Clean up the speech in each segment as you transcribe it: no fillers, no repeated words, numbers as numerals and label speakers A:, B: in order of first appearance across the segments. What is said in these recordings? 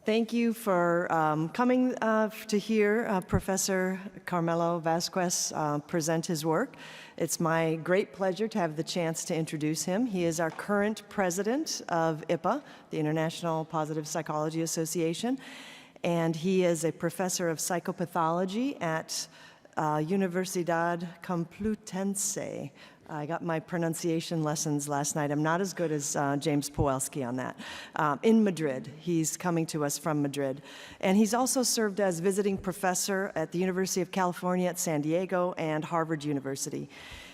A: Thank you for coming to hear Professor Carmelo Vazquez present his work. It's my great pleasure to have the chance to introduce him. He is our current president of IPA, the International Positive Psychology Association, and he is a professor of psychopathology at Universidad Complutense. I got my pronunciation lessons last night. I'm not as good as James Powelski on that. In Madrid. He's coming to us from Madrid. And he's also served as visiting professor at the University of California at San Diego and Harvard University.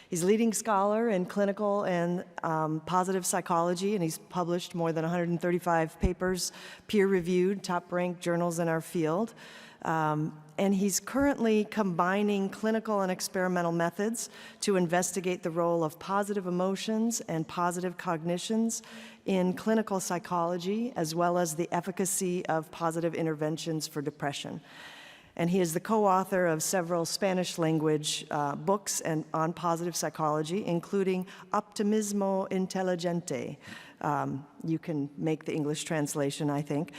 A: He's a leading scholar in clinical and positive psychology, and he's published more than 135 papers, peer-reviewed, top-ranked journals in our field. And he's currently combining clinical and experimental methods to investigate the role of positive emotions and positive cognitions in clinical psychology, as well as the efficacy of positive interventions for depression. And he is the co-author of several Spanish-language books on positive psychology, including Optimismo Inteligente. You can make the English translation, I think.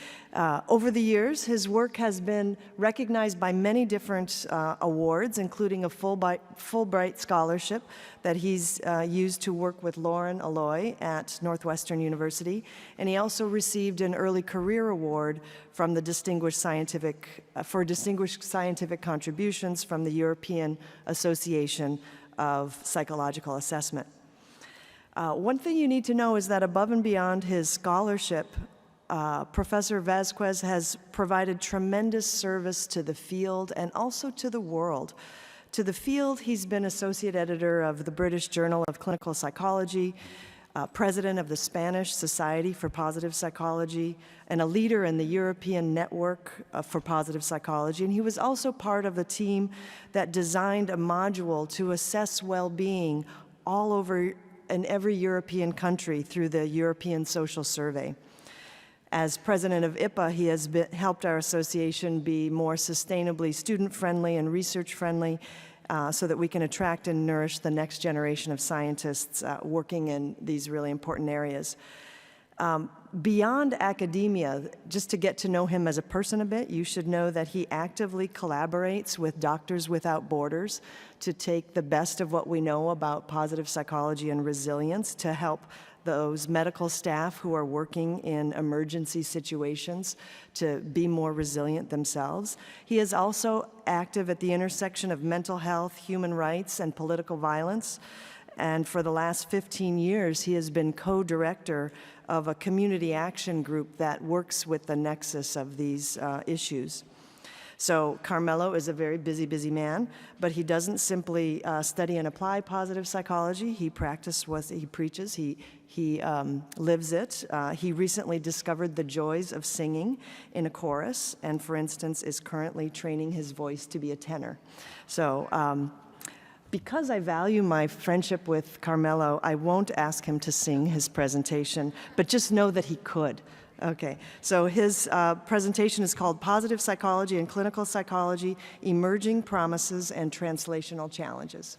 A: Over the years, his work has been recognized by many different awards, including a Fulbright scholarship that he's used to work with Lauren Alloy at Northwestern University. And he also received an early career award from the Distinguished Scientific Contributions from the European Association of Psychological Assessment. One thing you need to know is that above and beyond his scholarship, Professor Vazquez has provided tremendous service to the field and also to the world. To the field, he's been associate editor of the British Journal of Clinical Psychology, president of the Spanish Society for Positive Psychology, and a leader in the European Network for Positive Psychology. And he was also part of the team that designed a module to assess well-being all over in every European country through the European Social Survey. As president of IPA, he has helped our association be more sustainably student-friendly and research-friendly so that we can attract and nourish the next generation of scientists working in these really important areas. Beyond academia, just to get to know him as a person a bit, you should know that he actively collaborates with Doctors Without Borders to take the best of what we know about positive psychology and resilience to help those medical staff who are working in emergency situations to be more resilient themselves. He is also active at the intersection of mental health, human rights, and political violence. And for the last 15 years, he has been co-director of a community action group that works with the nexus of these issues. So Carmelo is a very busy, busy man, but he doesn't simply study and apply positive psychology. He practices what he preaches. He lives it. He recently discovered the joys of singing in a chorus, and for instance, is currently training his voice to be a tenor. So because I value my friendship with Carmelo, I won't ask him to sing his presentation, but just know that he could. Okay, so his presentation is called Positive Psychology and Clinical Psychology, Emerging Promises and Translational Challenges.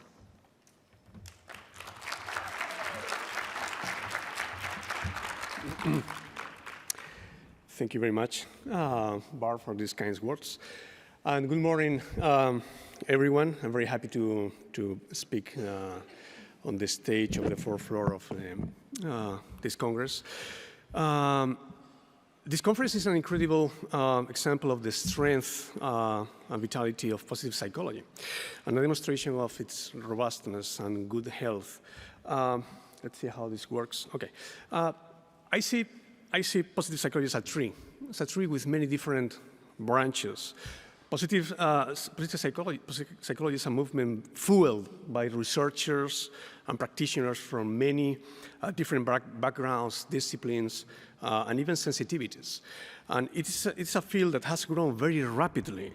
B: Thank you very much, Barb, for these kind words. And good morning, everyone. I'm very happy to speak on the stage of the fourth floor of this Congress. This conference is an incredible example of the strength and vitality of positive psychology, and a demonstration of its robustness and good health. Let's see how this works. Okay, I see positive psychology as a tree. It's a tree with many different branches. Positive psychology is a movement fueled by researchers and practitioners from many different backgrounds, disciplines, and even sensitivities. And it's a field that has grown very rapidly.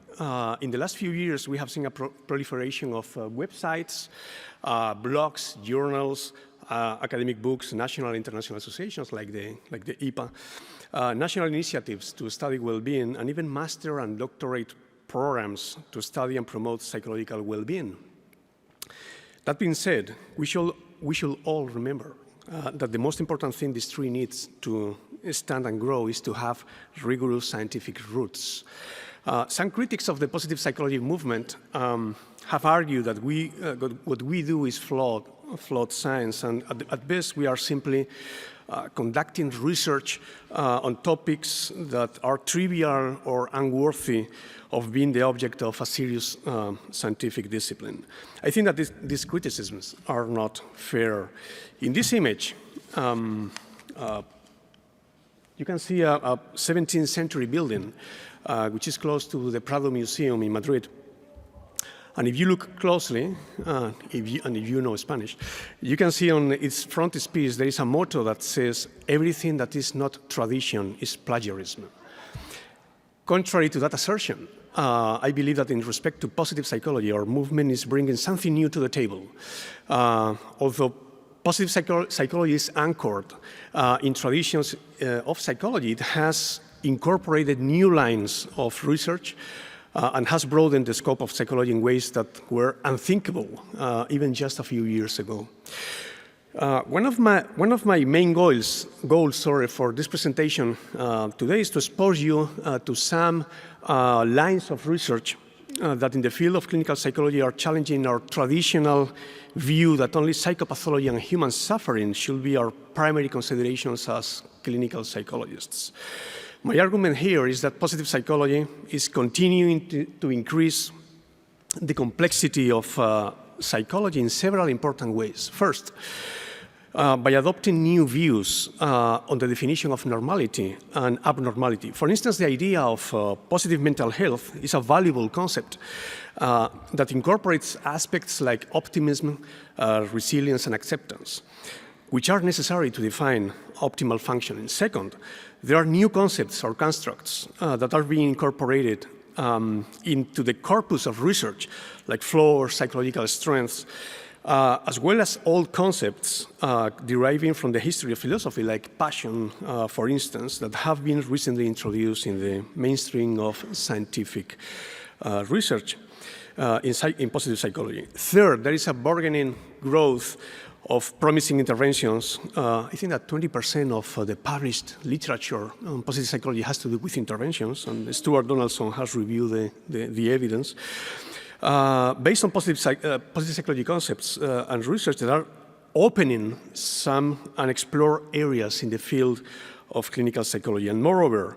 B: In the last few years, we have seen a proliferation of websites, blogs, journals, academic books, national and international associations like the IPA, national initiatives to study well-being, and even master and doctorate programs to study and promote psychological well-being. That being said, we should all remember that the most important thing this tree needs to stand and grow is to have rigorous scientific roots. Some critics of the positive psychology movement have argued that what we do is flawed science, and at best we are simply conducting research on topics that are trivial or unworthy of being the object of a serious scientific discipline. I think that these criticisms are not fair. In this image, you can see a 17th century building, which is close to the Prado Museum in Madrid. And if you look closely, if you know Spanish, you can see on its frontispiece there is a motto that says, "Everything that is not tradition is plagiarism." Contrary to that assertion, I believe that in respect to positive psychology, our movement is bringing something new to the table. Although positive psychology is anchored in traditions of psychology, it has incorporated new lines of research and has broadened the scope of psychology in ways that were unthinkable even just a few years ago. One of my main goals for this presentation today is to expose you to some lines of research that in the field of clinical psychology are challenging our traditional view that only psychopathology and human suffering should be our primary considerations as clinical psychologists. My argument here is that positive psychology is continuing to increase the complexity of psychology in several important ways. First, by adopting new views on the definition of normality and abnormality. For instance, the idea of positive mental health is a valuable concept that incorporates aspects like optimism, resilience, and acceptance, which are necessary to define optimal functioning. Second, there are new concepts or constructs that are being incorporated into the corpus of research, like flow or psychological strengths, as well as old concepts deriving from the history of philosophy, like passion, for instance, that have been recently introduced in the mainstream of scientific research in positive psychology. Third, there is a burgeoning growth of promising interventions. I think that 20% of the published literature on positive psychology has to do with interventions, and Stuart Donaldson has reviewed the evidence. Based on positive psychology concepts and research that are opening some unexplored areas in the field of clinical psychology. And moreover,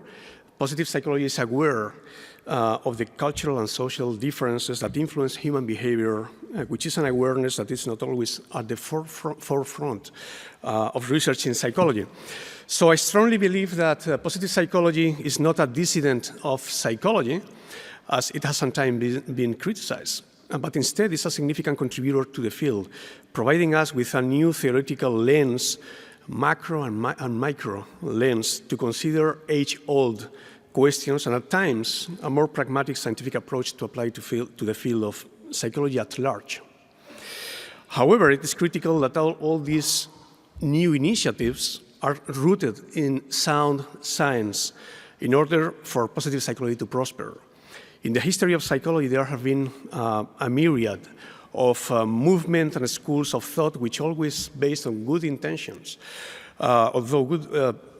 B: positive psychology is aware of the cultural and social differences that influence human behavior, which is an awareness that is not always at the forefront of research in psychology. So I strongly believe that positive psychology is not a dissident of psychology, as it has sometimes been criticized, but instead is a significant contributor to the field, providing us with a new theoretical lens, macro and micro lens, to consider age-old questions, and at times a more pragmatic scientific approach to apply to the field of psychology at large. However, it is critical that all these new initiatives are rooted in sound science in order for positive psychology to prosper. In the history of psychology, there have been a myriad of movements and schools of thought which always based on good intentions, although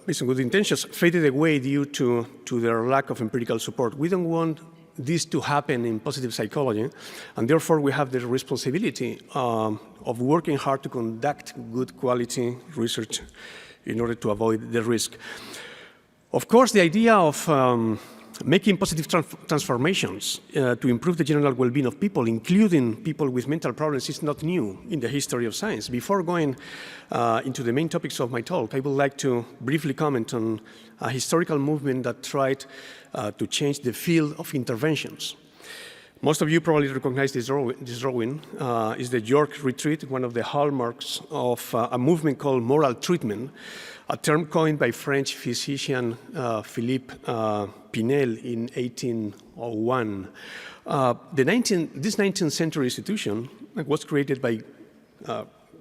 B: based on good intentions, faded away due to their lack of empirical support. We don't want this to happen in positive psychology, and therefore we have the responsibility of working hard to conduct good quality research in order to avoid the risk. Of course, the idea of making positive transformations to improve the general well-being of people, including people with mental problems, is not new in the history of science. Before going into the main topics of my talk, I would like to briefly comment on a historical movement that tried to change the field of interventions. Most of you probably recognize this drawing. Is the York Retreat, one of the hallmarks of a movement called moral treatment, a term coined by French physician Philippe Pinel in 1801. This 19th century institution was created by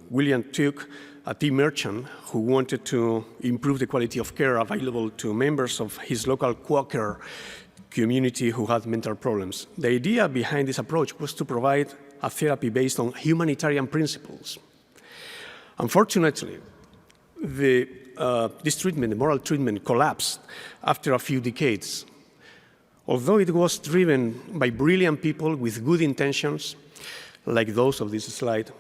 B: William Tuke, a tea merchant who wanted to improve the quality of care available to members of his local Quaker community who had mental problems. The idea behind this approach was to provide a therapy based on humanitarian principles. Unfortunately, this treatment, the moral treatment, collapsed after a few decades. Although it was driven by brilliant people with good intentions, like those of this slide,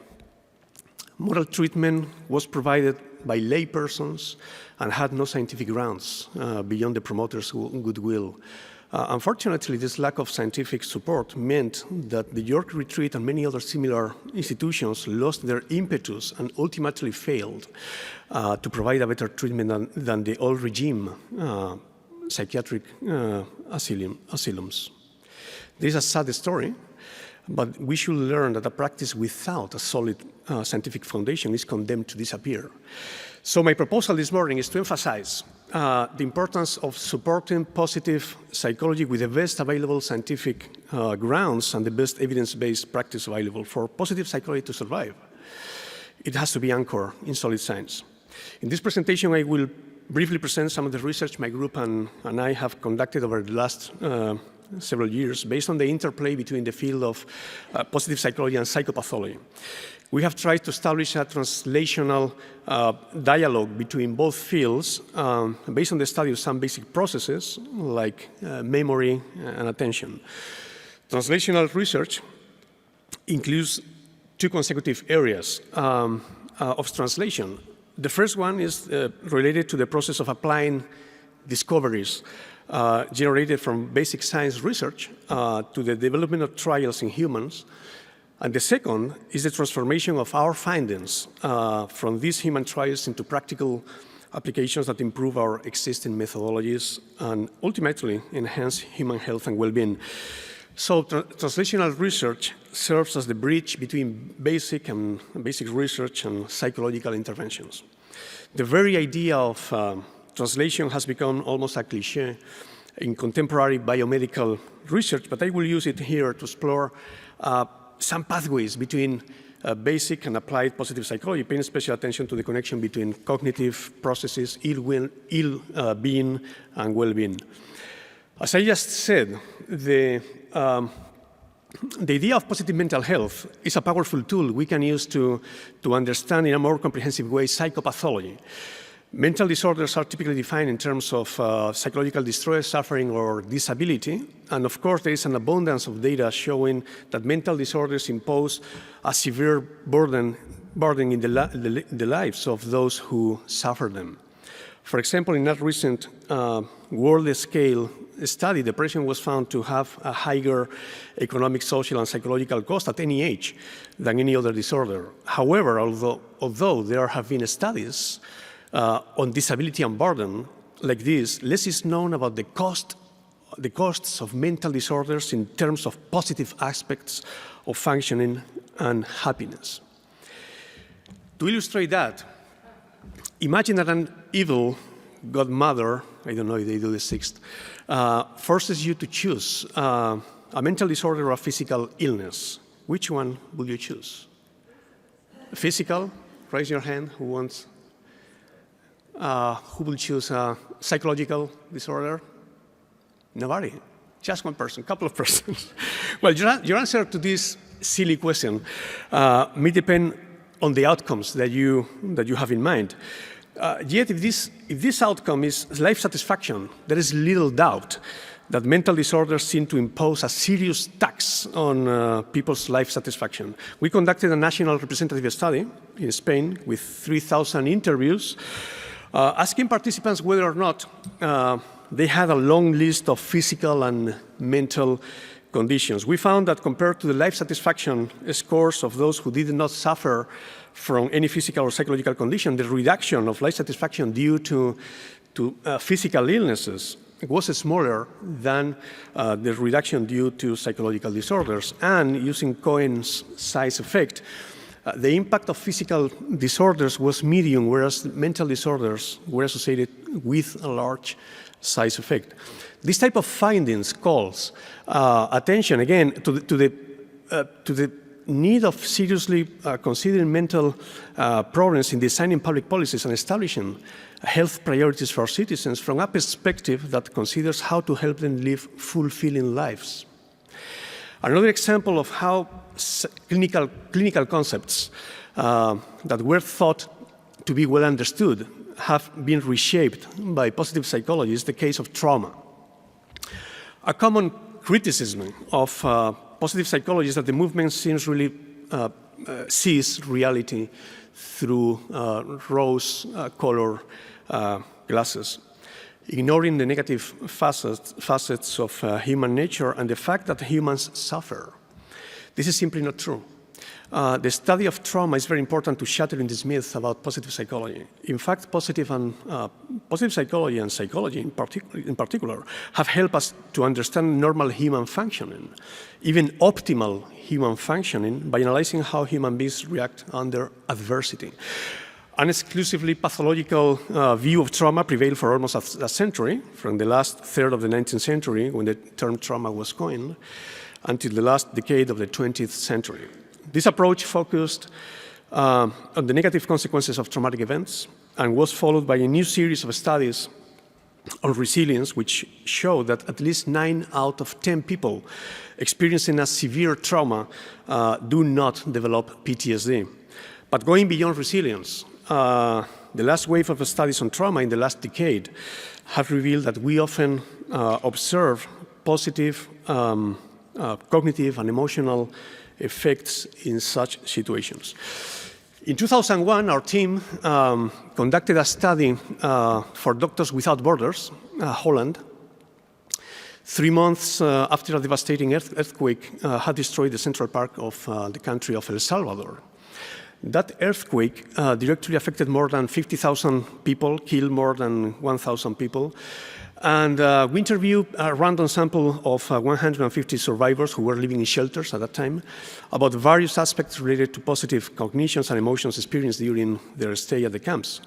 B: moral treatment was provided by laypersons and had no scientific grounds beyond the promoters' goodwill. Unfortunately, this lack of scientific support meant that the York Retreat and many other similar institutions lost their impetus and ultimately failed to provide a better treatment than the old regime psychiatric asylums. This is a sad story, but we should learn that a practice without a solid scientific foundation is condemned to disappear. So my proposal this morning is to emphasize the importance of supporting positive psychology with the best available scientific grounds and the best evidence-based practice available for positive psychology to survive. It has to be anchored in solid science. In this presentation, I will briefly present some of the research my group and I have conducted over the last several years based on the interplay between the field of positive psychology and psychopathology. We have tried to establish a translational dialogue between both fields based on the study of some basic processes like memory and attention. Translational research includes two consecutive areas of translation. The first one is related to the process of applying discoveries generated from basic science research to the development of trials in humans. And the second is the transformation of our findings from these human trials into practical applications that improve our existing methodologies and ultimately enhance human health and well-being. So translational research serves as the bridge between basic research and psychological interventions. The very idea of translation has become almost a cliché in contemporary biomedical research, but I will use it here to explore some pathways between basic and applied positive psychology, paying special attention to the connection between cognitive processes, ill-being, and well-being. As I just said, the idea of positive mental health is a powerful tool we can use to understand in a more comprehensive way psychopathology. Mental disorders are typically defined in terms of psychological distress, suffering, or disability. And of course, there is an abundance of data showing that mental disorders impose a severe burden in the lives of those who suffer them. For example, in that recent world-scale study, depression was found to have a higher economic, social, and psychological cost at any age than any other disorder. However, although there have been studies on disability and burden like this, less is known about the costs of mental disorders in terms of positive aspects of functioning and happiness. To illustrate that, imagine that an evil godmother, I don't know if they do the sixth, forces you to choose a mental disorder or a physical illness. Which one will you choose? Physical? Raise your hand. Who wants? Who will choose a psychological disorder? Nobody. Just one person, couple of persons. Well, your answer to this silly question may depend on the outcomes that you have in mind. Yet, if this outcome is life satisfaction, there is little doubt that mental disorders seem to impose a serious tax on people's life satisfaction. We conducted a national representative study in Spain with 3,000 interviews, asking participants whether or not they had a long list of physical and mental conditions. We found that compared to the life satisfaction scores of those who did not suffer from any physical or psychological condition, the reduction of life satisfaction due to physical illnesses was smaller than the reduction due to psychological disorders. And using Cohen's size effect, the impact of physical disorders was medium, whereas mental disorders were associated with a large size effect. This type of findings calls attention, again, to the need of seriously considering mental problems in designing public policies and establishing health priorities for citizens from a perspective that considers how to help them live fulfilling lives. Another example of how clinical concepts that were thought to be well understood have been reshaped by positive psychology is the case of trauma. A common criticism of positive psychology is that the movement seems really sees reality through rose-colored glasses, ignoring the negative facets of human nature and the fact that humans suffer. This is simply not true. The study of trauma is very important to shattering this myth about positive psychology. In fact, positive psychology and psychology in particular have helped us to understand normal human functioning, even optimal human functioning, by analyzing how human beings react under adversity. An exclusively pathological view of trauma prevailed for almost a century, from the last third of the 19th century, when the term trauma was coined, until the last decade of the 20th century. This approach focused on the negative consequences of traumatic events and was followed by a new series of studies on resilience, which showed that at least 9 out of 10 people experiencing a severe trauma do not develop PTSD. But going beyond resilience, the last wave of studies on trauma in the last decade have revealed that we often observe positive cognitive and emotional effects in such situations. In 2001, our team conducted a study for Doctors Without Borders, Holland, 3 months after a devastating earthquake had destroyed the central part of the country of El Salvador. That earthquake directly affected more than 50,000 people, killed more than 1,000 people. And we interviewed a random sample of 150 survivors who were living in shelters at that time about various aspects related to positive cognitions and emotions experienced during their stay at the camps.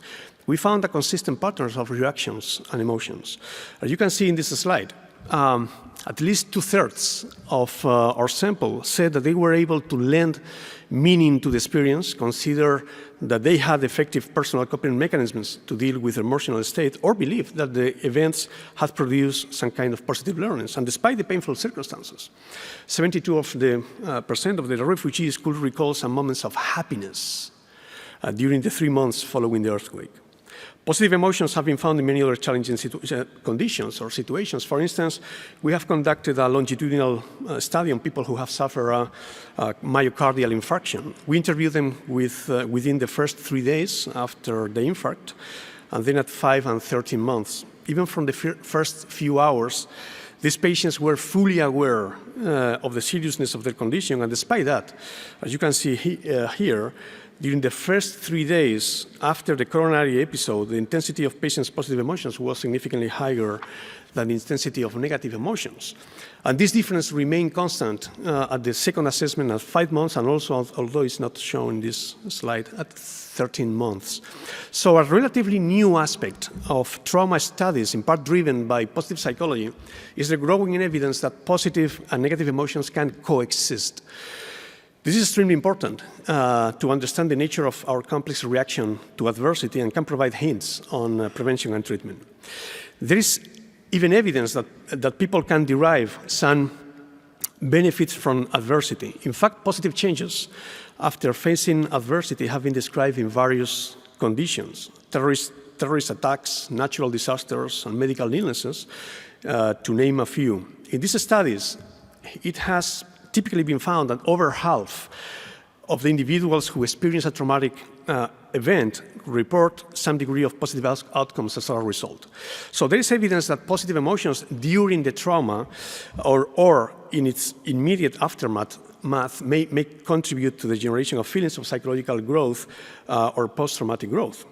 B: We found a consistent pattern of reactions and emotions. As you can see in this slide, at least 2/3 of our sample said that they were able to lend meaning to the experience, consider that they had effective personal coping mechanisms to deal with their emotional state, or believe that the events had produced some kind of positive learnings. And despite the painful circumstances, 72% of the refugees could recall some moments of happiness during the 3 months following the earthquake. Positive emotions have been found in many other challenging conditions or situations. For instance, we have conducted a longitudinal study on people who have suffered a myocardial infarction. We interviewed them within the first 3 days after the infarct, and then at 5 and 13 months. Even from the first few hours, these patients were fully aware of the seriousness of their condition, and despite that, as you can see here, during the first 3 days after the coronary episode, the intensity of patients' positive emotions was significantly higher than the intensity of negative emotions. And this difference remained constant at the second assessment at 5 months, and also, although it's not shown in this slide, at 13 months. So a relatively new aspect of trauma studies, in part driven by positive psychology, is the growing evidence that positive and negative emotions can coexist. This is extremely important to understand the nature of our complex reaction to adversity and can provide hints on prevention and treatment. There is even evidence that people can derive some benefits from adversity. In fact, positive changes after facing adversity have been described in various conditions: terrorist attacks, natural disasters, and medical illnesses, to name a few. In these studies, it has typically been found that over half of the individuals who experience a traumatic event report some degree of positive outcomes as a result. So there is evidence that positive emotions during the trauma or in its immediate aftermath may contribute to the generation of feelings of psychological growth or post-traumatic growth.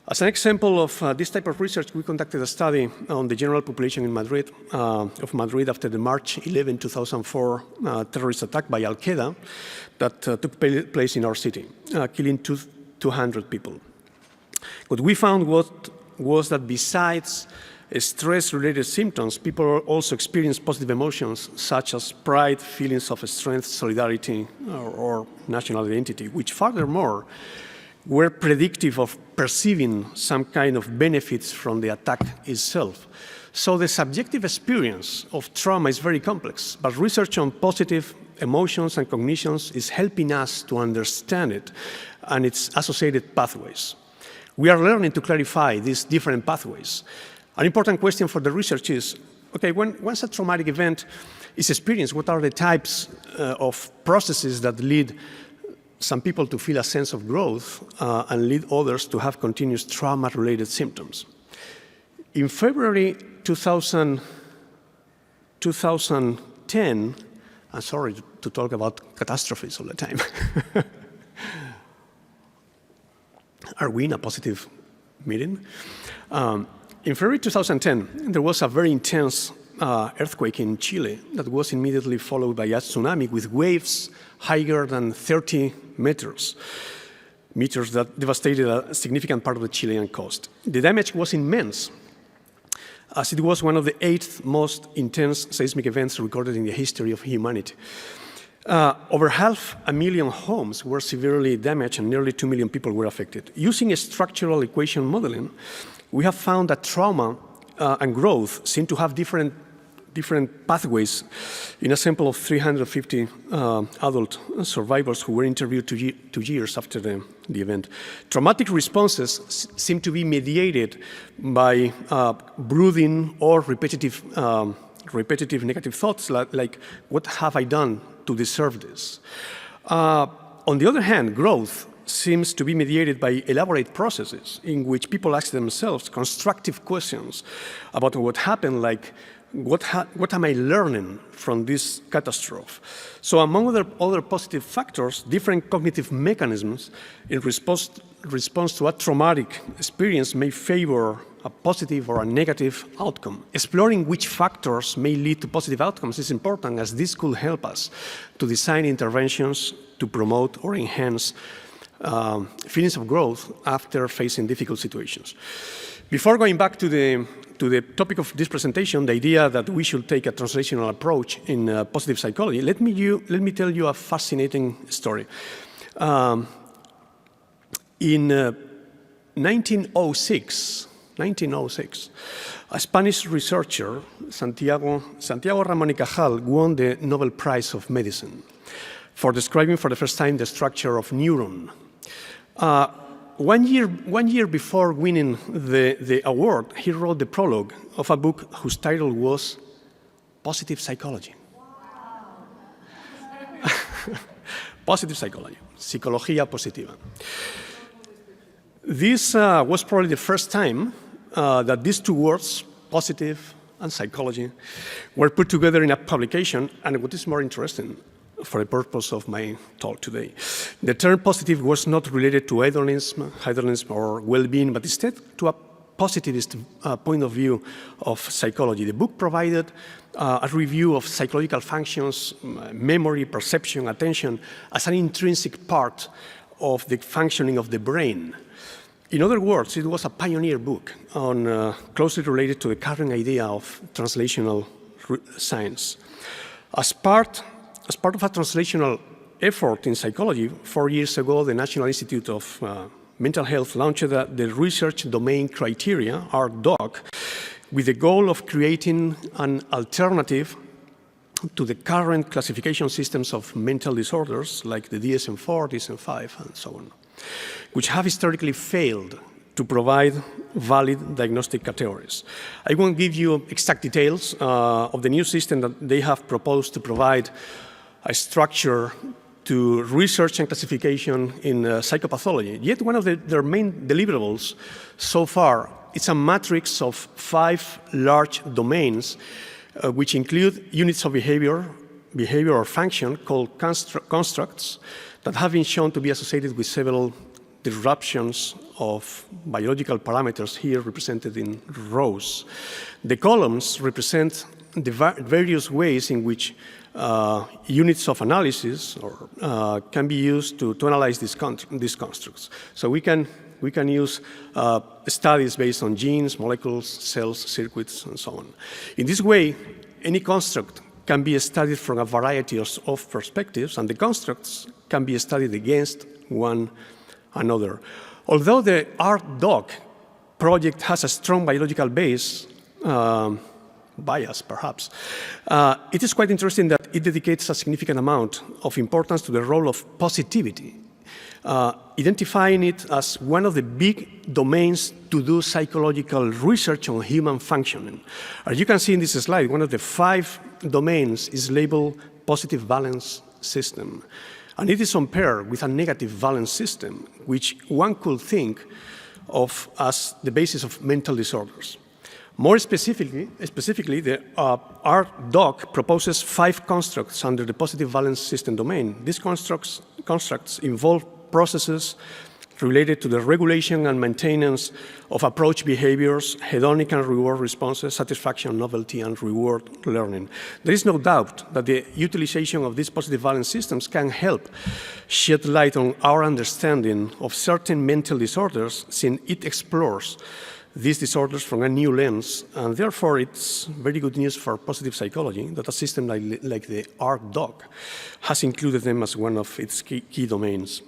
B: As an example of this type of research, we conducted a study on the general population in Madrid, after the March 11, 2004 terrorist attack by Al-Qaeda that took place in our city, killing 200 people. What we found was that besides stress-related symptoms, people also experience positive emotions such as pride, feelings of strength, solidarity, or national identity, which furthermore were predictive of perceiving some kind of benefits from the attack itself. So the subjective experience of trauma is very complex, but research on positive emotions and cognitions is helping us to understand it and its associated pathways. We are learning to clarify these different pathways. An important question for the research is, okay, once a traumatic event is experienced, what are the types of processes that lead some people to feel a sense of growth and lead others to have continuous trauma-related symptoms? In February 2010, I'm sorry to talk about catastrophes all the time. Are we in a positive meeting? In February 2010, there was a very intense earthquake in Chile that was immediately followed by a tsunami with waves higher than 30 meters that devastated a significant part of the Chilean coast. The damage was immense, as it was one of the 8th most intense seismic events recorded in the history of humanity. Over 500,000 homes were severely damaged and nearly 2 million people were affected. Using a structural equation modeling, we have found that trauma and growth seem to have different pathways in a sample of 350 adult survivors who were interviewed 2 years after the event. Traumatic responses seem to be mediated by brooding or repetitive negative thoughts like, what have I done to deserve this? On the other hand, growth seems to be mediated by elaborate processes in which people ask themselves constructive questions about what happened, like, what am I learning from this catastrophe? So among other positive factors, different cognitive mechanisms in response to a traumatic experience may favor a positive or a negative outcome. Exploring which factors may lead to positive outcomes is important, as this could help us to design interventions to promote or enhance feelings of growth after facing difficult situations. Before going back to the topic of this presentation, the idea that we should take a translational approach in positive psychology, let me tell you a fascinating story. In 1906, a Spanish researcher, Santiago Ramón y Cajal, won the Nobel Prize of Medicine for describing for the first time the structure of neuron. 1 year before winning the award, he wrote the prologue of a book whose title was Positive Psychology. Wow. Positive Psychology, Psicología Positiva. This was probably the first time that these two words, positive and psychology, were put together in a publication, and what is more interesting, for the purpose of my talk today, the term positive was not related to hedonism or well-being, but instead to a positivist point of view of psychology. The book provided a review of psychological functions, memory, perception, attention, as an intrinsic part of the functioning of the brain. In other words, it was a pioneer book on closely related to the current idea of translational science. As part of a translational effort in psychology, 4 years ago, the National Institute of Mental Health launched the Research Domain Criteria, RDoC, with the goal of creating an alternative to the current classification systems of mental disorders, like the DSM-4, DSM-5, and so on, which have historically failed to provide valid diagnostic categories. I won't give you exact details of the new system that they have proposed to provide a structure to research and classification in psychopathology. Yet one of their main deliverables so far is a matrix of 5 large domains, which include units of behavior or function called constructs that have been shown to be associated with several disruptions of biological parameters, here represented in rows. The columns represent the various ways in which units of analysis can be used to analyze these constructs. So we can use studies based on genes, molecules, cells, circuits, and so on. In this way, any construct can be studied from a variety of perspectives, and the constructs can be studied against one another. Although the RDoC project has a strong biological base, bias perhaps, it is quite interesting that it dedicates a significant amount of importance to the role of positivity identifying it as one of the big domains to do psychological research on human functioning. As you can see in this slide, one of the 5 domains is labeled positive valence system. And it is on pair with a negative valence system, which one could think of as the basis of mental disorders. More specifically, the RDoc proposes 5 constructs under the positive valence system domain. These constructs involve processes related to the regulation and maintenance of approach behaviors, hedonic and reward responses, satisfaction, novelty, and reward learning. There is no doubt that the utilization of these positive valence systems can help shed light on our understanding of certain mental disorders, since it explores these disorders from a new lens, and therefore it's very good news for positive psychology that a system like the RDoc has included them as one of its key domains.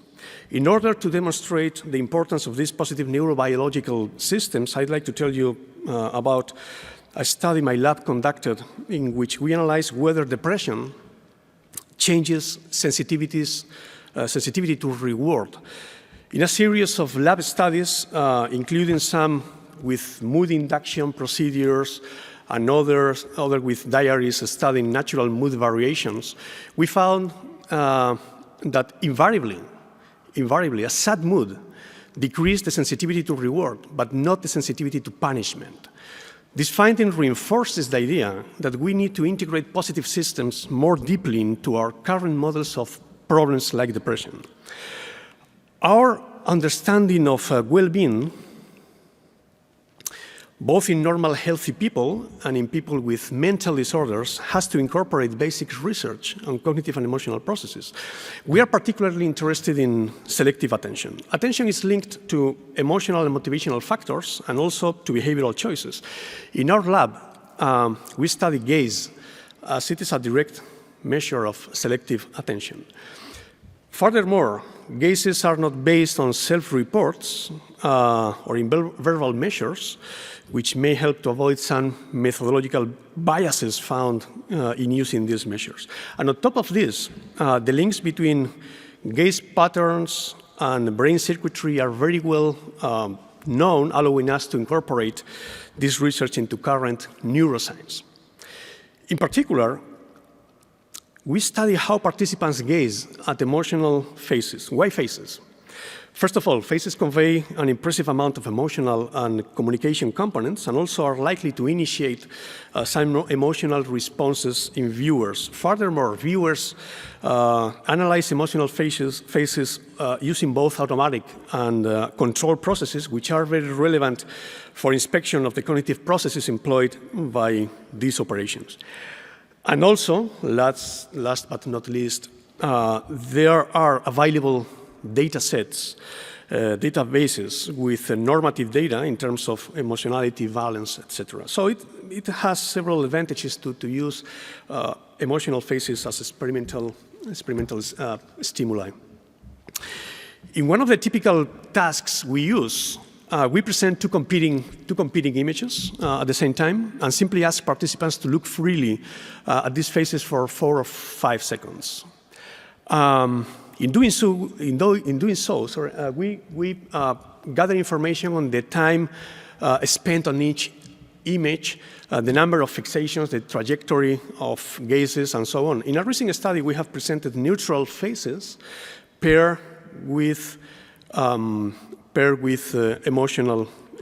B: In order to demonstrate the importance of these positive neurobiological systems, I'd like to tell you about a study my lab conducted in which we analyzed whether depression changes sensitivity to reward. In a series of lab studies, including some with mood induction procedures and others with diaries studying natural mood variations, we found that invariably, a sad mood decreased the sensitivity to reward, but not the sensitivity to punishment. This finding reinforces the idea that we need to integrate positive systems more deeply into our current models of problems like depression. Our understanding of well-being, both in normal healthy people and in people with mental disorders, has to incorporate basic research on cognitive and emotional processes. We are particularly interested in selective attention. Attention is linked to emotional and motivational factors and also to behavioral choices. In our lab, we study gaze as it is a direct measure of selective attention. Furthermore, gazes are not based on self-reports or in verbal measures, which may help to avoid some methodological biases found in using these measures. And on top of this, the links between gaze patterns and brain circuitry are very well known, allowing us to incorporate this research into current neuroscience. In particular, we study how participants gaze at emotional faces. Why faces? First of all, faces convey an impressive amount of emotional and communication components, and also are likely to initiate some emotional responses in viewers. Furthermore, viewers analyze emotional faces using both automatic and controlled processes, which are very relevant for inspection of the cognitive processes employed by these operations. And also, last but not least, there are available data sets, databases with normative data in terms of emotionality, valence, etc. So it has several advantages to use emotional faces as experimental stimuli. In one of the typical tasks we use, we present two competing images at the same time and simply ask participants to look freely at these faces for 4 or 5 seconds. In doing so, we gather information on the time spent on each image, the number of fixations, the trajectory of gazes, and so on. In a recent study, we have presented neutral faces paired with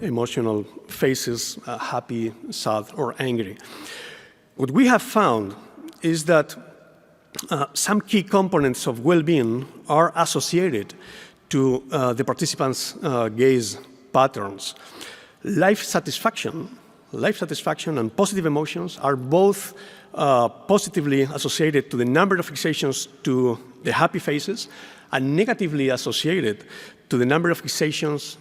B: emotional faces, happy, sad, or angry. What we have found is that some key components of well-being are associated to the participants' gaze patterns. Life satisfaction and positive emotions are both positively associated to the number of fixations to the happy faces and negatively associated to the number of fixations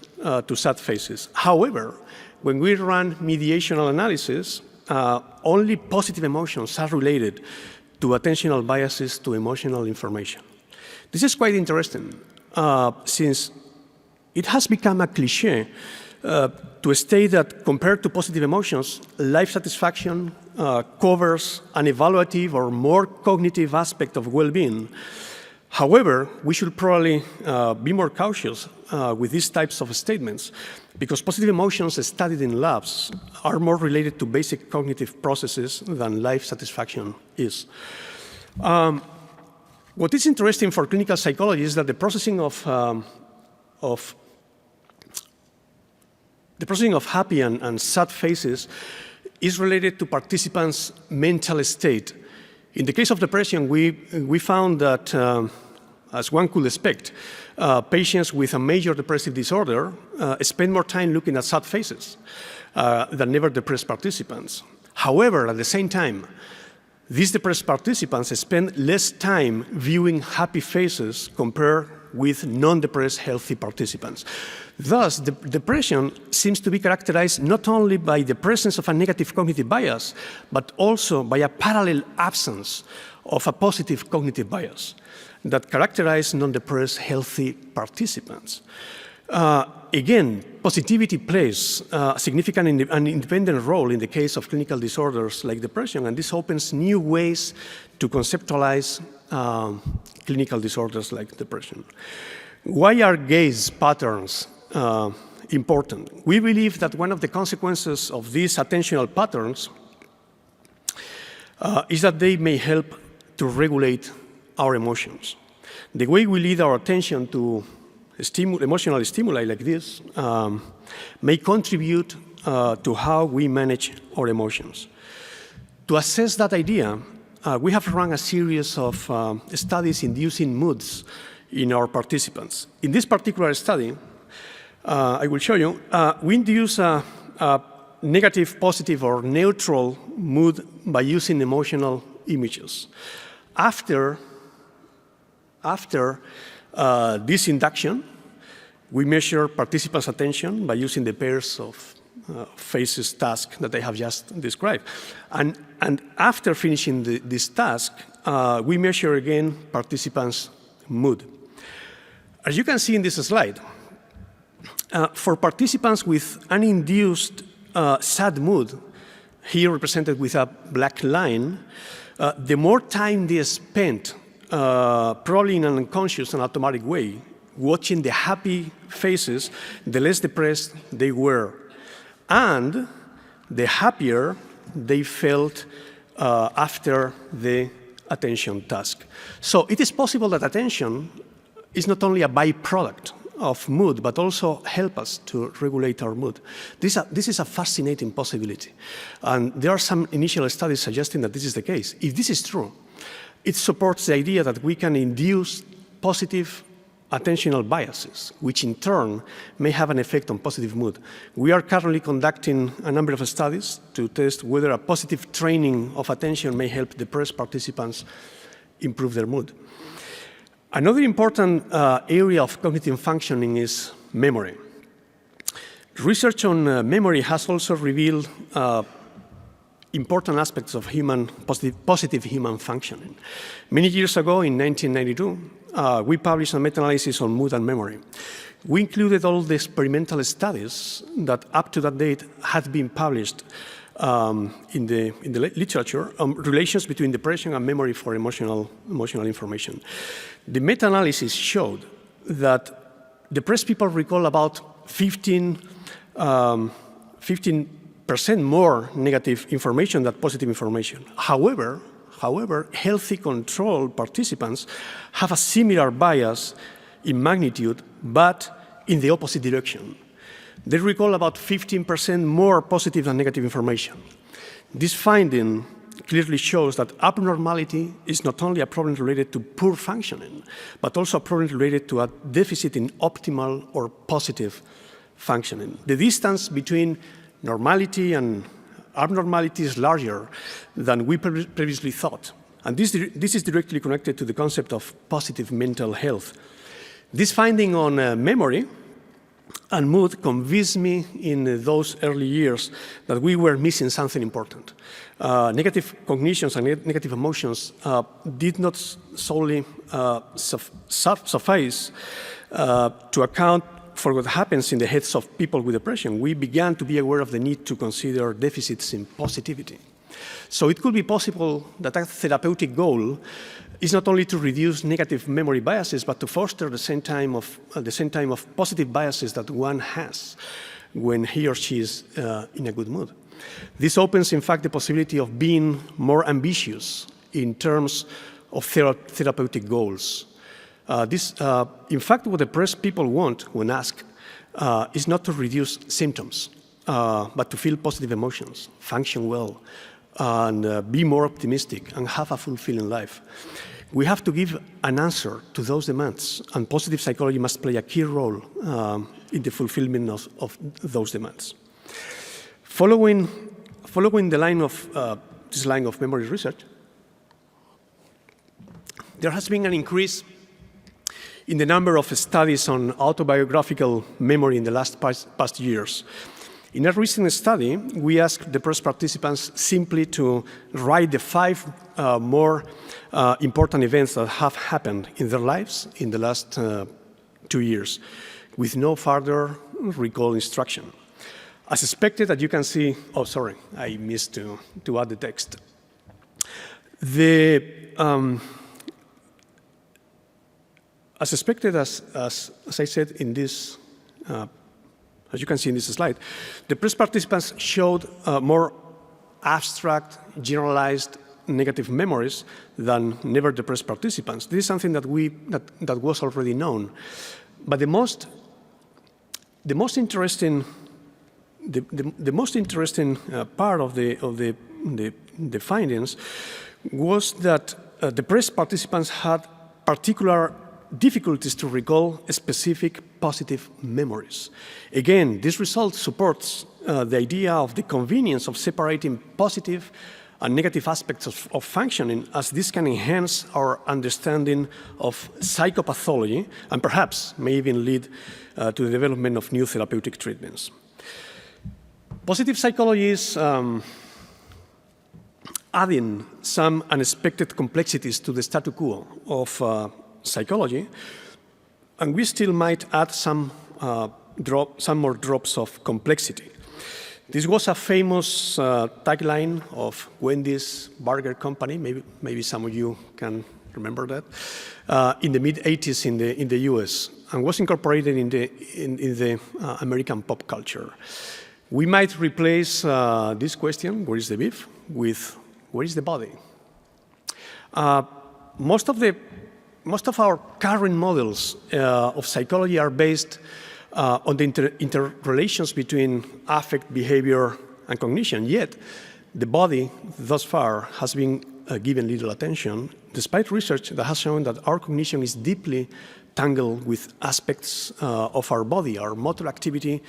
B: to sad faces. However, when we run mediational analysis, only positive emotions are related to attentional biases to emotional information. This is quite interesting, since it has become a cliché to state that compared to positive emotions, life satisfaction covers an evaluative or more cognitive aspect of well-being. However, we should probably be more cautious with these types of statements because positive emotions studied in labs are more related to basic cognitive processes than life satisfaction is. What is interesting for clinical psychology is that the processing of happy and sad faces is related to participants' mental state. In the case of depression, we found that, as one could expect, patients with a major depressive disorder spend more time looking at sad faces than never depressed participants. However, at the same time, these depressed participants spend less time viewing happy faces compared with non-depressed healthy participants. Thus, depression seems to be characterized not only by the presence of a negative cognitive bias, but also by a parallel absence of a positive cognitive bias that characterize non-depressed healthy participants. Again, positivity plays a significant and independent role in the case of clinical disorders like depression, and this opens new ways to conceptualize clinical disorders like depression. Why are gaze patterns important? We believe that one of the consequences of these attentional patterns is that they may help to regulate our emotions. The way we lead our attention to emotional stimuli like this may contribute to how we manage our emotions. To assess that idea, we have run a series of studies inducing moods in our participants. In this particular study, I will show you, we induce a negative, positive, or neutral mood by using emotional images. After this induction, we measure participants' attention by using the pairs of faces task that I have just described. And after finishing this task, we measure again participants' mood. As you can see in this slide, for participants with uninduced sad mood, here represented with a black line, the more time they spent, probably in an unconscious and automatic way, watching the happy faces, the less depressed they were. And the happier they felt after the attention task. So it is possible that attention is not only a byproduct of mood, but also help us to regulate our mood. This is a fascinating possibility. And there are some initial studies suggesting that this is the case. If this is true, it supports the idea that we can induce positive attentional biases, which in turn may have an effect on positive mood. We are currently conducting a number of studies to test whether a positive training of attention may help depressed participants improve their mood. Another important area of cognitive functioning is memory. Research on memory has also revealed important aspects of positive human functioning. Many years ago, in 1992, we published a meta-analysis on mood and memory. We included all the experimental studies that up to that date had been published in the literature on relations between depression and memory for emotional information. The meta-analysis showed that depressed people recall about 15% more negative information than positive information. However, healthy control participants have a similar bias in magnitude, but in the opposite direction. They recall about 15% more positive than negative information. This finding clearly shows that abnormality is not only a problem related to poor functioning, but also a problem related to a deficit in optimal or positive functioning. The distance between normality and abnormality is larger than we previously thought. And this is directly connected to the concept of positive mental health. This finding on memory and mood convinced me in those early years that we were missing something important. Negative cognitions and negative emotions did not solely suffice to account for what happens in the heads of people with depression. We began to be aware of the need to consider deficits in positivity. So it could be possible that a therapeutic goal is not only to reduce negative memory biases, but to foster the same time of positive biases that one has when he or she is in a good mood. This opens, in fact, the possibility of being more ambitious in terms of therapeutic goals. In fact, what depressed people want when asked is not to reduce symptoms, but to feel positive emotions, function well, and be more optimistic and have a fulfilling life. We have to give an answer to those demands, and positive psychology must play a key role in the fulfillment of those demands. Following the line of this line of memory research, there has been an increase in the number of studies on autobiographical memory in the past years. In a recent study, we asked depressed participants simply to write the 5 more important events that have happened in their lives in the last 2 years, with no further recall instruction. As expected, as you can see, oh, sorry, I missed to add the text. As expected, as I said in this, as you can see in this slide, depressed participants showed more abstract, generalized negative memories than never depressed participants. This is something that was already known. But the most interesting part of the findings was that depressed participants had particular difficulties to recall specific positive memories. Again, this result supports the idea of the convenience of separating positive and negative aspects of functioning, as this can enhance our understanding of psychopathology and perhaps may even lead to the development of new therapeutic treatments. Positive psychology is adding some unexpected complexities to the status quo of psychology, and we still might add some more drops of complexity. This was a famous tagline of Wendy's Burger Company, maybe some of you can remember that, in the mid-'80s in the US, and was incorporated in the American pop culture. We might replace this question, where is the beef, with where is the body? Most of our current models of psychology are based on the interrelations between affect, behavior, and cognition. Yet, the body, thus far, has been given little attention, despite research that has shown that our cognition is deeply tangled with aspects of our body, our motor activity,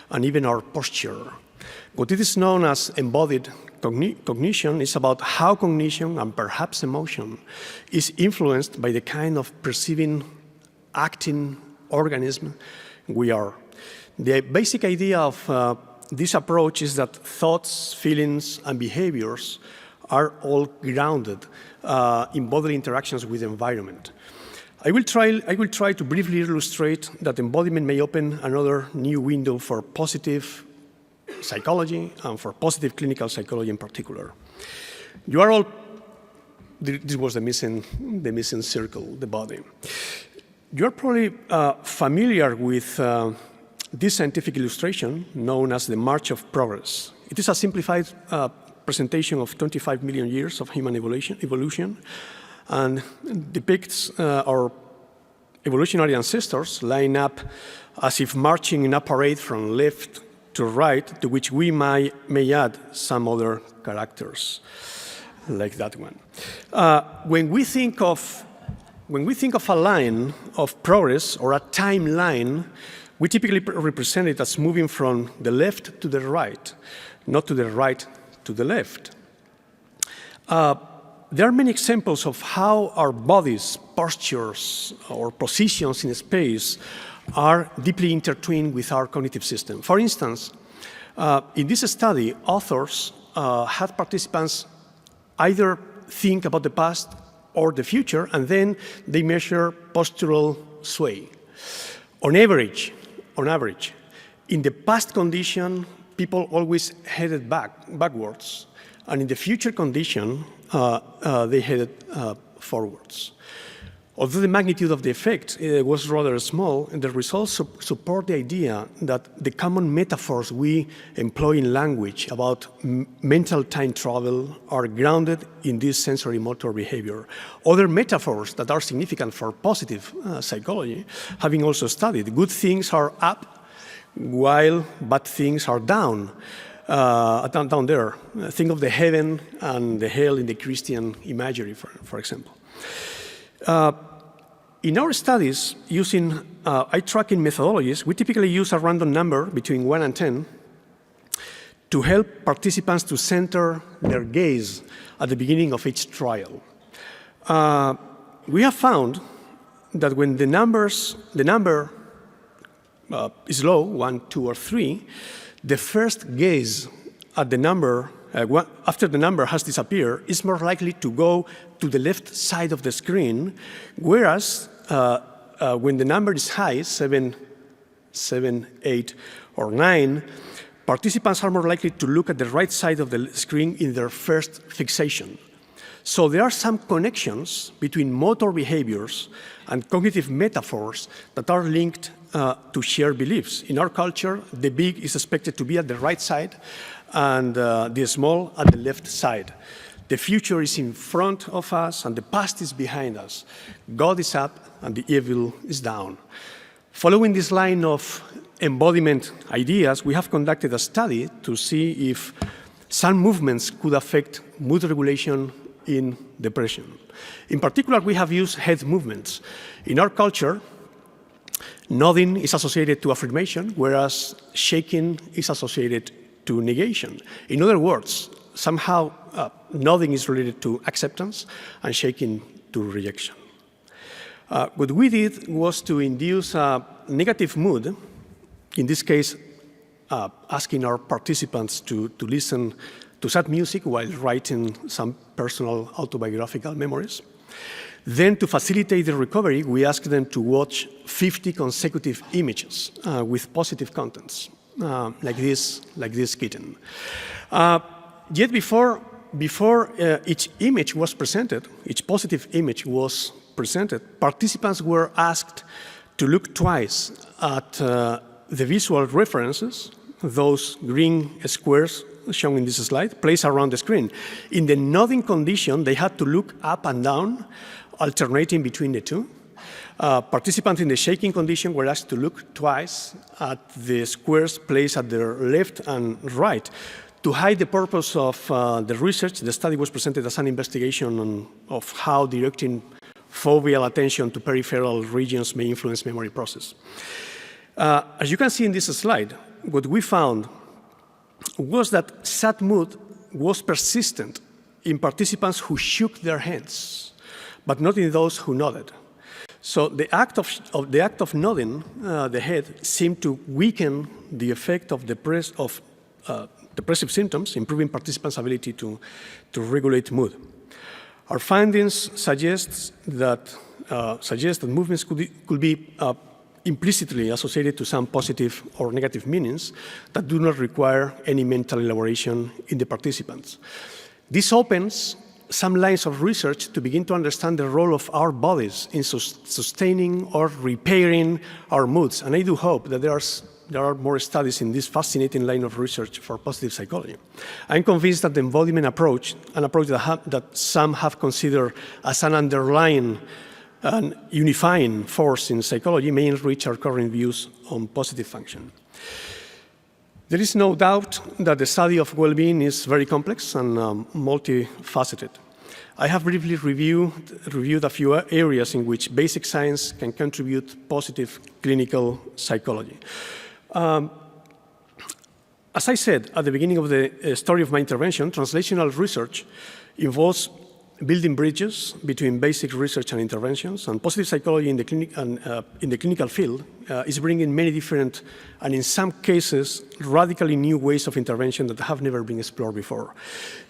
B: and even our posture. What it is known as embodied cognition is about how cognition, and perhaps emotion, is influenced by the kind of perceiving, acting organism we are. The basic idea of this approach is that thoughts, feelings, and behaviors are all grounded in bodily interactions with the environment. I will try to briefly illustrate that embodiment may open another new window for positive psychology and for positive clinical psychology in particular. You are all, this was the missing circle, the body. You're probably familiar with this scientific illustration known as the March of Progress. It is a simplified presentation of 25 million years of human evolution and depicts our evolutionary ancestors line up as if marching in a parade from left to right, to which we may add some other characters, like that one. When we think of a line of progress or a timeline, we typically represent it as moving from the left to the right, not to the right to the left. There are many examples of how our bodies, postures, or positions in space are deeply intertwined with our cognitive system. For instance, in this study, authors had participants either think about the past or the future, and then they measure postural sway. On average, in the past condition, people always headed backwards, and in the future condition, they headed forwards. Although the magnitude of the effect was rather small, the results support the idea that the common metaphors we employ in language about mental time travel are grounded in this sensory motor behavior. Other metaphors that are significant for positive psychology, having also studied, good things are up while bad things are down. Down there. Think of the heaven and the hell in the Christian imagery, for example. In our studies, using eye tracking methodologies, we typically use a random number between 1 and 10 to help participants to center their gaze at the beginning of each trial. We have found that when the number is low, 1, 2, or 3, the first gaze at the number, after the number has disappeared, is more likely to go to the left side of the screen, whereas when the number is high, 7, 8, or 9, participants are more likely to look at the right side of the screen in their first fixation. So there are some connections between motor behaviors and cognitive metaphors that are linked to shared beliefs. In our culture, the big is expected to be at the right side and the small at the left side. The future is in front of us and the past is behind us. God is up and the evil is down. Following this line of embodiment ideas, we have conducted a study to see if some movements could affect mood regulation in depression. In particular, we have used head movements. In our culture, nodding is associated to affirmation, whereas shaking is associated to negation. In other words, somehow nodding is related to acceptance and shaking to rejection. What we did was to induce a negative mood, in this case, asking our participants to listen to sad music while writing some personal autobiographical memories. Then, to facilitate the recovery, we asked them to watch 50 consecutive images with positive contents, like this kitten. Yet before each image was presented, each positive image was presented, participants were asked to look twice at the visual references, those green squares shown in this slide, placed around the screen. In the nodding condition, they had to look up and down, alternating between the two. Participants in the shaking condition were asked to look twice at the squares placed at their left and right. To hide the purpose of the research, the study was presented as an investigation of how directing foveal attention to peripheral regions may influence memory process. As you can see in this slide, what we found was that sad mood was persistent in participants who shook their hands, but not in those who nodded. So the act of nodding the head seemed to weaken the effect of depressive symptoms, improving participants' ability to regulate mood. Our findings suggest that movements could be implicitly associated to some positive or negative meanings that do not require any mental elaboration in the participants. This opens some lines of research to begin to understand the role of our bodies in sustaining or repairing our moods. And I do hope that there are more studies in this fascinating line of research for positive psychology. I'm convinced that the embodiment approach, an approach that some have considered as an underlying and unifying force in psychology, may enrich our current views on positive function. There is no doubt that the study of well-being is very complex and multifaceted. I have briefly reviewed a few areas in which basic science can contribute positive clinical psychology. As I said at the beginning of the story of my intervention, translational research involves building bridges between basic research and interventions, and positive psychology in the clinical field is bringing many different, and in some cases, radically new ways of intervention that have never been explored before.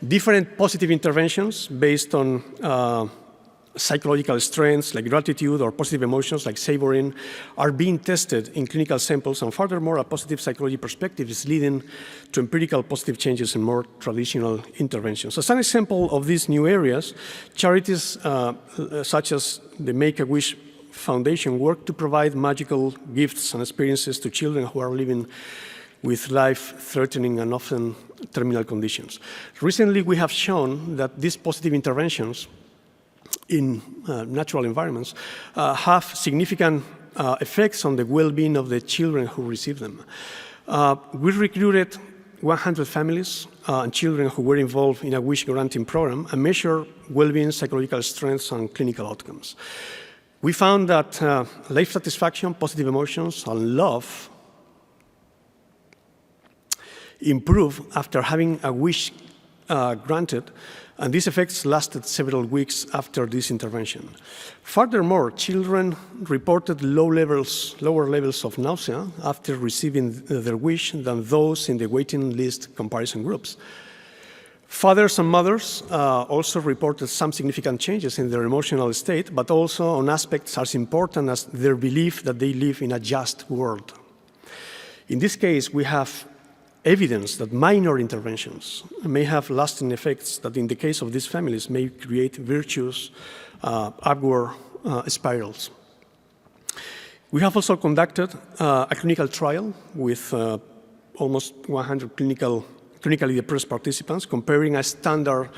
B: Different positive interventions based on psychological strengths like gratitude or positive emotions like savoring are being tested in clinical samples, and furthermore, a positive psychology perspective is leading to empirical positive changes in more traditional interventions. As an example of these new areas, charities such as the Make-A-Wish Foundation work to provide magical gifts and experiences to children who are living with life-threatening and often terminal conditions. Recently, we have shown that these positive interventions in natural environments have significant effects on the well-being of the children who receive them. We recruited 100 families and children who were involved in a wish granting program and measured well-being, psychological strengths, and clinical outcomes. We found that life satisfaction, positive emotions, and love improve after having a wish granted, and these effects lasted several weeks after this intervention. Furthermore, children reported lower levels of nausea after receiving their wish than those in the waiting list comparison groups. Fathers and mothers also reported some significant changes in their emotional state, but also on aspects as important as their belief that they live in a just world. In this case, we have evidence that minor interventions may have lasting effects that, in the case of these families, may create virtuous upward spirals. We have also conducted a clinical trial with almost 100 clinically depressed participants, comparing a standard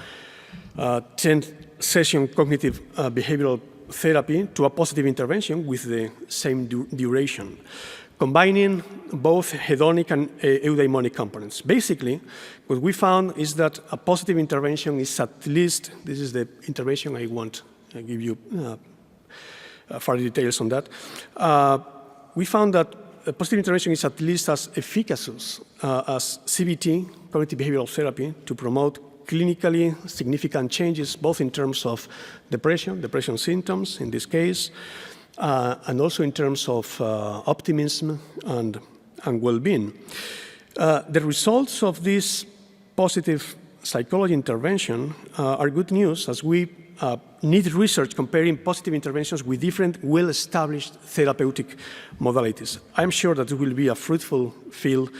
B: 10-session cognitive behavioral therapy to a positive intervention with the same duration, combining both hedonic and eudaimonic components. Basically, what we found is that a positive intervention is at least, this is the intervention I won't give you further details on that. We found that a positive intervention is at least as efficacious as CBT, cognitive behavioral therapy, to promote clinically significant changes, both in terms of depression symptoms in this case, and also in terms of optimism and well-being. The results of this positive psychology intervention are good news, as we need research comparing positive interventions with different well-established therapeutic modalities. I'm sure that it will be a fruitful field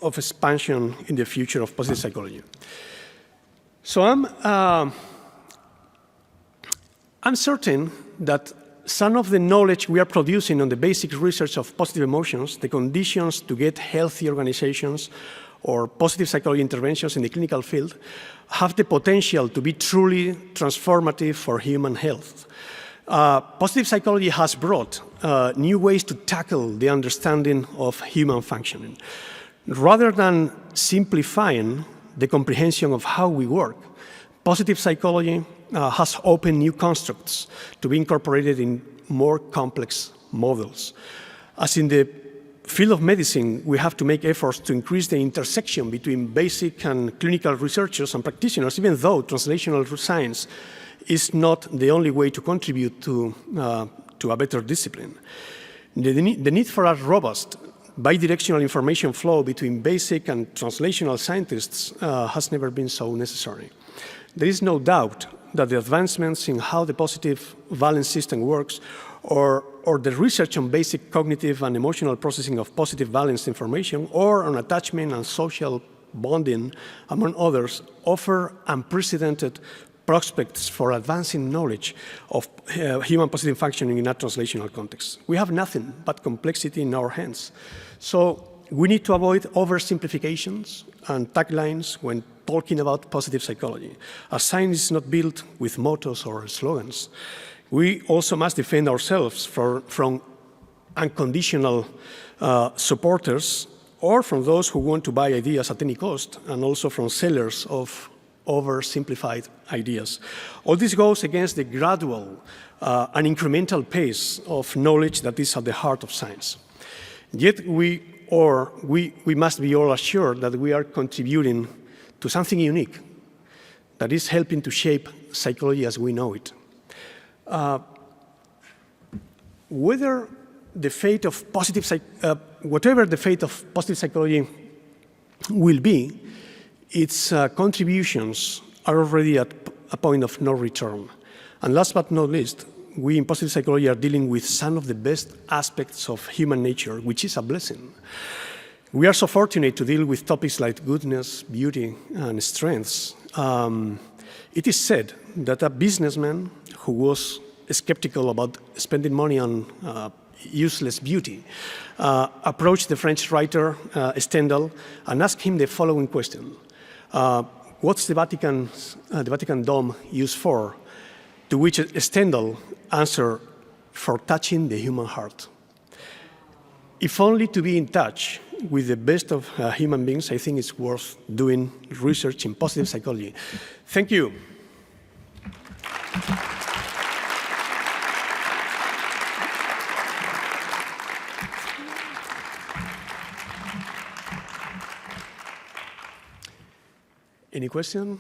B: of expansion in the future of positive psychology. So I'm certain that some of the knowledge we are producing on the basic research of positive emotions, the conditions to get healthy organizations or positive psychology interventions in the clinical field, have the potential to be truly transformative for human health. Positive psychology has brought new ways to tackle the understanding of human functioning. Rather than simplifying the comprehension of how we work, positive psychology has opened new constructs to be incorporated in more complex models. As in the field of medicine, we have to make efforts to increase the intersection between basic and clinical researchers and practitioners, even though translational science is not the only way to contribute to a better discipline. The need for a robust bidirectional information flow between basic and translational scientists has never been so necessary. There is no doubt that the advancements in how the positive valence system works, or the research on basic cognitive and emotional processing of positive valence information, or on attachment and social bonding, among others, offer unprecedented prospects for advancing knowledge of human positive functioning in a translational context. We have nothing but complexity in our hands. So we need to avoid oversimplifications and taglines when talking about positive psychology. A science is not built with mottos or slogans. We also must defend ourselves from unconditional supporters, or from those who want to buy ideas at any cost, and also from sellers of oversimplified ideas. All this goes against the gradual and incremental pace of knowledge that is at the heart of science. Yet we must be all assured that we are contributing to something unique that is helping to shape psychology as we know it. Whatever the fate of positive psychology will be, its contributions are already at a point of no return. And last but not least, we in positive psychology are dealing with some of the best aspects of human nature, which is a blessing. We are so fortunate to deal with topics like goodness, beauty, and strengths. It is said that a businessman who was skeptical about spending money on useless beauty approached the French writer Stendhal and asked him the following question. What's the Vatican Dome used for? To which Stendhal answered, for touching the human heart. If only to be in touch with the best of human beings, I think it's worth doing research in positive psychology. Thank you. Any question?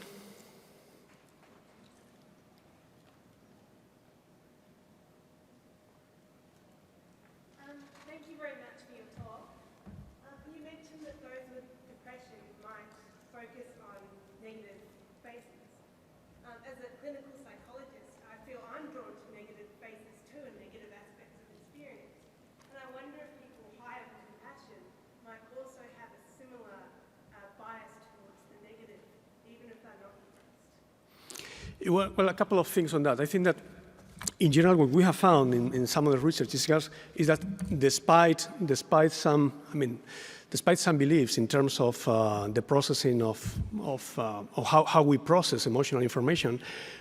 C: Thank you very much for your talk. You mentioned that those with depression might focus on negative faces. As a clinical psychologist, I feel I'm drawn to negative faces too and negative aspects of experience. And I wonder if people high on compassion might also have a similar bias towards the negative, even if they're not depressed.
B: Well, a couple of things on that. I think that in general, what we have found in some of the research is that despite some beliefs in terms of the processing of how we process emotional information,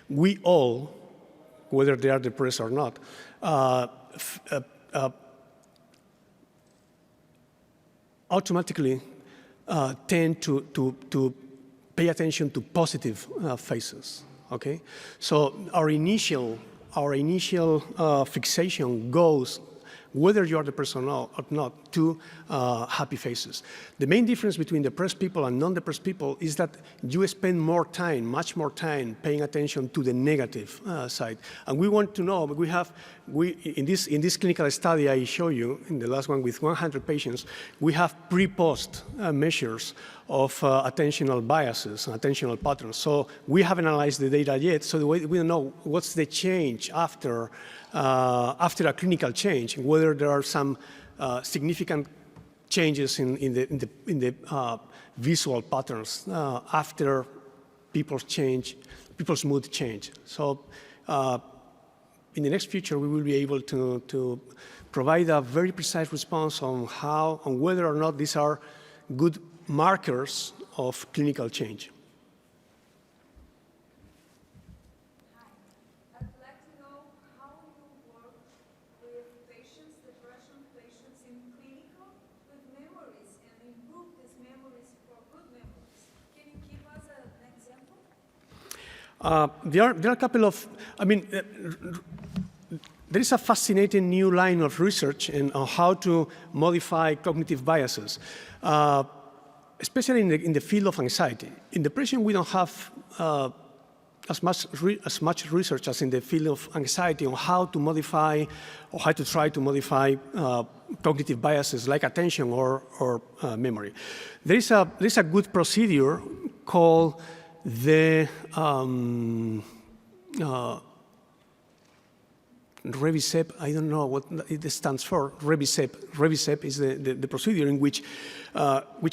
B: we all, whether they are depressed or not, automatically tend to pay attention to positive faces. Okay, so our initial fixation goes, whether you are depressed or not, to happy faces. The main difference between depressed people and non-depressed people is that you spend more time, much more time, paying attention to the negative side. And we want to know, in this clinical study I show you, in the last one with 100 patients, we have pre-post measures of attentional biases and attentional patterns. So we haven't analyzed the data yet, so we don't know what's the change after a clinical change, whether there are some significant changes in the visual patterns after people's mood change. So in the next future, we will be able to provide a very precise response on whether or not these are good markers of clinical change.
D: Hi. I'd like to know how you work with patients, depression patients in clinical with memories and improve these memories for good memories. Can you give us an example?
B: There are a couple of, there is a fascinating new line of research on how to modify cognitive biases. Especially in the field of anxiety. In depression, we don't have as much research as in the field of anxiety on how to modify or how to try to modify cognitive biases like attention or memory. There is a good procedure called the Revisep. I don't know what it stands for. Revisep. Revisep is the procedure in which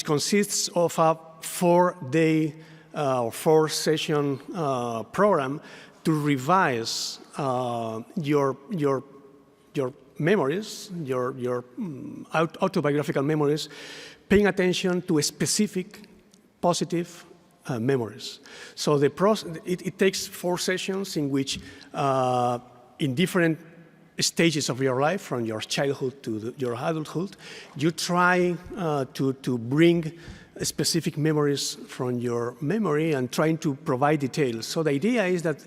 B: consists of a 4-day or 4-session program to revise your memories, your autobiographical memories, paying attention to specific positive memories. So it takes 4 sessions in which in different stages of your life, from your childhood to your adulthood, you try to bring specific memories from your memory and trying to provide details. So the idea is that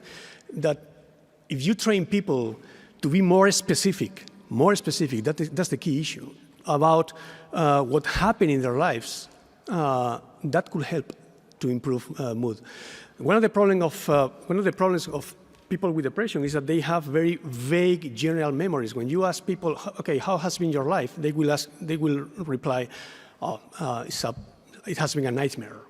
B: if you train people to be more specific, that's the key issue, about what happened in their lives, that could help to improve mood. One of the problems of people with depression is that they have very vague general memories. When you ask people, okay, how has been your life? They will reply, oh, it has been a nightmare,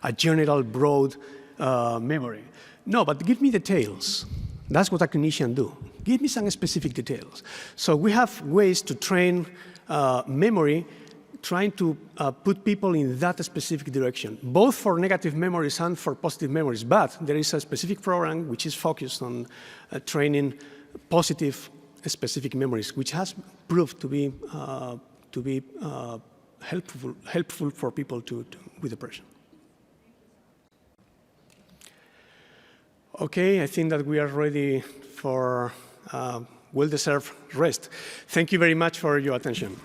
B: a general broad memory. No, but give me details. That's what a clinician do. Give me some specific details. So we have ways to train memory, trying to put people in that specific direction, both for negative memories and for positive memories. But there is a specific program which is focused on training positive specific memories, which has proved to be helpful for people with depression. Okay, I think that we are ready for well-deserved rest. Thank you very much for your attention.